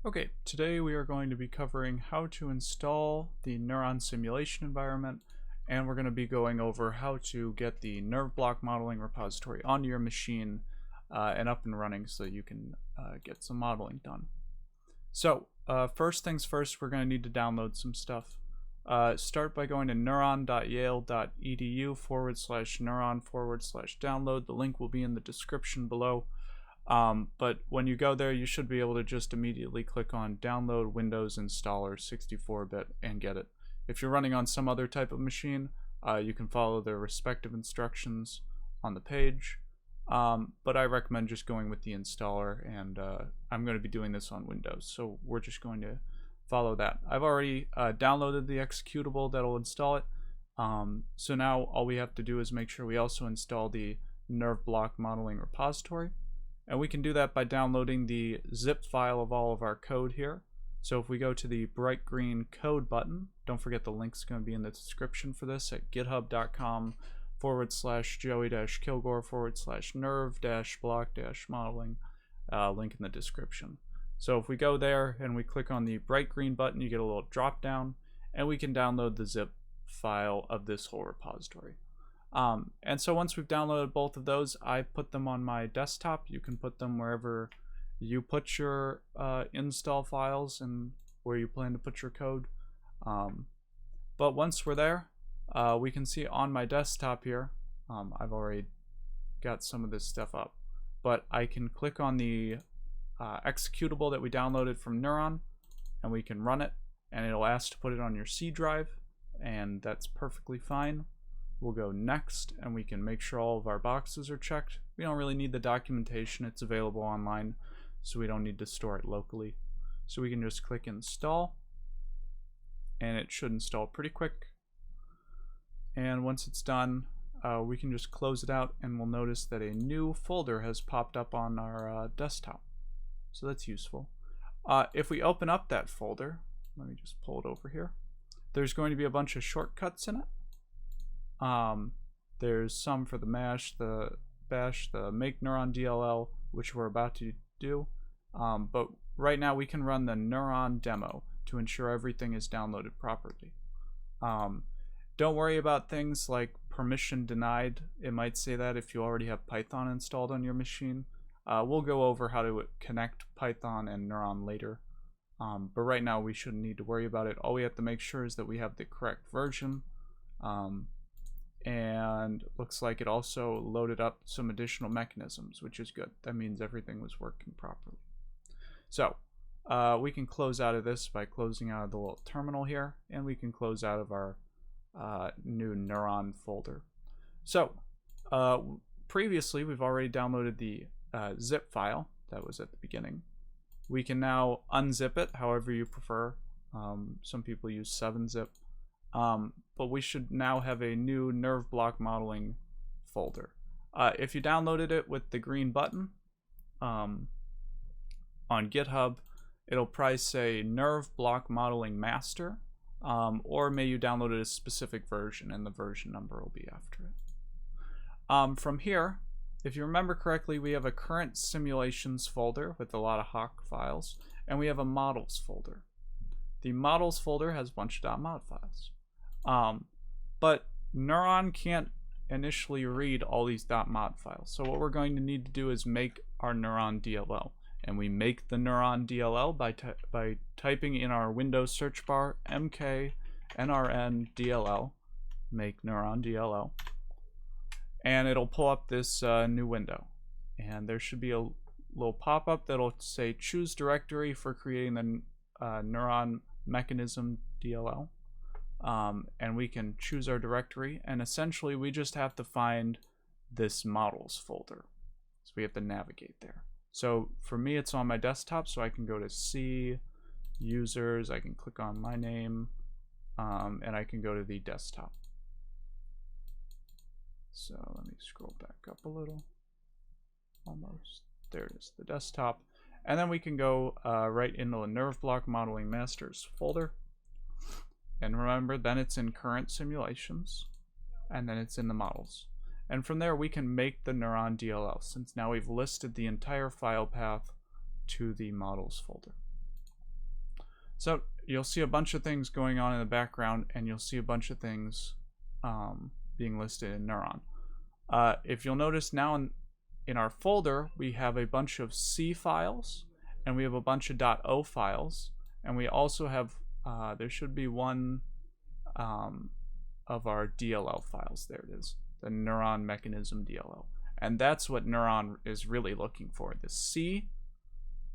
Okay, today we are going to be covering how to install the NEURON simulation environment, and we're going to be going over how to get the nerve block modeling repository onto your machine and up and running so you can get some modeling done. So, first things first, we're going to need to download some stuff. Start by going to neuron.yale.edu/neuron/download. The link will be in the description below. But when you go there, you should be able to just immediately click on Download Windows Installer 64-bit and get it. If you're running on some other type of machine, you can follow the respective instructions on the page. But I recommend just going with the installer, and I'm going to be doing this on Windows, so we're just going to follow that. I've already downloaded the executable that'll install it. So now all we have to do is make sure we also install the nerve block modeling repository. And we can do that by downloading the zip file of all of our code here. So if we go to the bright green code button, don't forget the link's going to be in the description for this at github.com/joey-kilgore/nerve-block-modeling, link in the description. So if we go there and we click on the bright green button, you get a little drop down, and we can download the zip file of this whole repository. And so once we've downloaded both of those, I put them on my desktop. You can put them wherever you put your install files and where you plan to put your code. But once we're there, we can see on my desktop here, I've already got some of this stuff up, but I can click on the executable that we downloaded from NEURON, and we can run it, and it'll ask to put it on your C drive, and that's perfectly fine. We'll go next, and we can make sure all of our boxes are checked. We don't really need the documentation. It's available online, so we don't need to store it locally. So we can just click install, and it should install pretty quick. And once it's done, we can just close it out, and we'll notice that a new folder has popped up on our desktop. So that's useful. If we open up that folder, let me just pull it over here, there's going to be a bunch of shortcuts in it. There's some for the mash, the bash, the make neuron DLL, which we're about to do. But right now we can run the neuron demo to ensure everything is downloaded properly. Don't worry about things like permission denied. It might say that if you already have Python installed on your machine. We'll go over how to connect Python and Neuron later. But right now we shouldn't need to worry about it. All we have to make sure is that we have the correct version. And looks like it also loaded up some additional mechanisms, which is good. That means everything was working properly. So we can close out of this by closing out of the little terminal here, and we can close out of our new NEURON folder. So previously we've already downloaded the zip file that was at the beginning. We can now unzip it however you prefer. Some people use 7-zip. But we should now have a new nerve block modeling folder. If you downloaded it with the green button on GitHub, it'll probably say nerve block modeling master, or may you downloaded a specific version and the version number will be after it. From here, if you remember correctly, we have a current simulations folder with a lot of Hawk files, and we have a models folder. The models folder has a bunch of .mod files. But NEURON can't initially read all these .mod files. So what we're going to need to do is make our NEURON DLL. And we make the NEURON DLL by typing in our Windows search bar mk-nrn DLL, make NEURON DLL. And it'll pull up this new window. And there should be a little pop-up that'll say choose directory for creating the NEURON mechanism DLL. And we can choose our directory, and essentially we just have to find this models folder. So we have to navigate there. So for me it's on my desktop, so I can go to C, users, I can click on my name, and I can go to the desktop. So let me scroll back up a little. Almost. There it is, the desktop. And then we can go right into the nerve block modeling masters folder. And remember, then it's in current simulations, and then it's in the models. And from there we can make the NEURON DLL, since now we've listed the entire file path to the models folder. So you'll see a bunch of things going on in the background, and you'll see a bunch of things being listed in Neuron. If you'll notice now in our folder, we have a bunch of C files, and we have a bunch of .o files, and we also have, there should be one of our DLL files. There it is, the Neuron Mechanism DLL. And that's what Neuron is really looking for. The C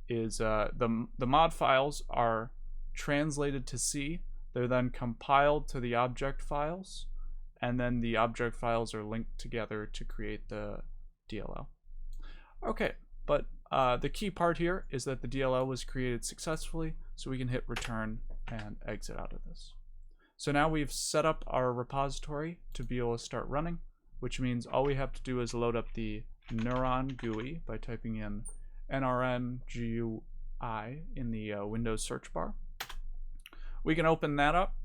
is, the mod files are translated to C. They're then compiled to the object files, and then the object files are linked together to create the DLL. Okay, but the key part here is that the DLL was created successfully, so we can hit return and exit out of this. So now we've set up our repository to be able to start running, which means all we have to do is load up the Neuron GUI by typing in NRN GUI in the Windows search bar. We can open that up,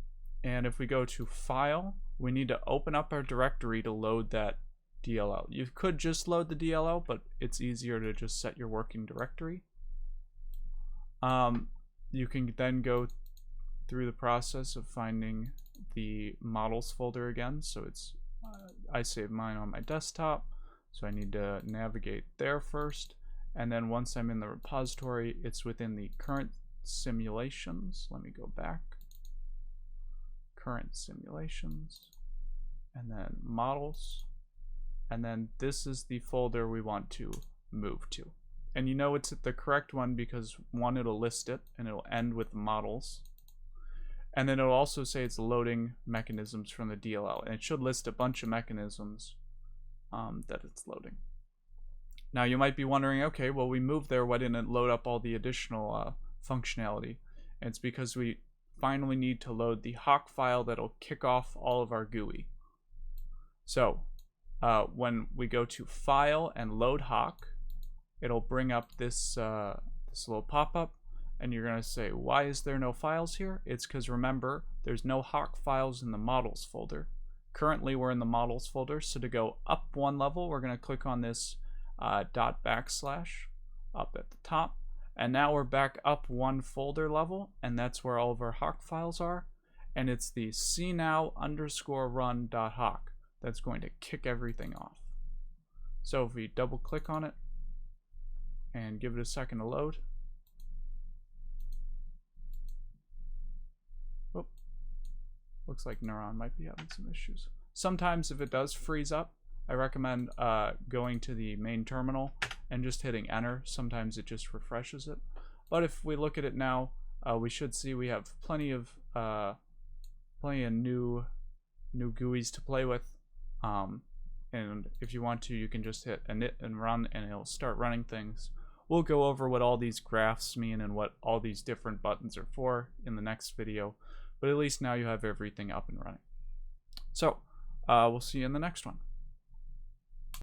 and if we go to File, we need to open up our directory to load that DLL. You could just load the DLL, but it's easier to just set your working directory. You can then go through the process of finding the models folder again. So it's, I saved mine on my desktop, so I need to navigate there first. And then once I'm in the repository, it's within the current simulations. Let me go back. Current simulations, and then models. And then this is the folder we want to move to. And you know it's the correct one because one, it'll list it and it'll end with models. And then it'll also say it's loading mechanisms from the DLL, and it should list a bunch of mechanisms that it's loading. Now you might be wondering, okay, well we moved there, why didn't it load up all the additional functionality? And it's because we finally need to load the Hawk file that'll kick off all of our GUI. So when we go to File and Load Hawk, it'll bring up this, this little pop-up, and you're going to say, why is there no files here? It's because, remember, there's no Hawk files in the models folder. Currently we're in the models folder, so to go up one level, we're going to click on this dot backslash up at the top, and now we're back up one folder level, and that's where all of our Hawk files are, and it's the cnow_run.hawk that's going to kick everything off. So if we double click on it and give it a second to load, looks like Neuron might be having some issues. Sometimes if it does freeze up, I recommend going to the main terminal and just hitting enter. Sometimes it just refreshes it. But if we look at it now, we should see we have plenty of new GUIs to play with. And if you want to, you can just hit init and run, and it'll start running things. We'll go over what all these graphs mean and what all these different buttons are for in the next video. But at least now you have everything up and running. So we'll see you in the next one.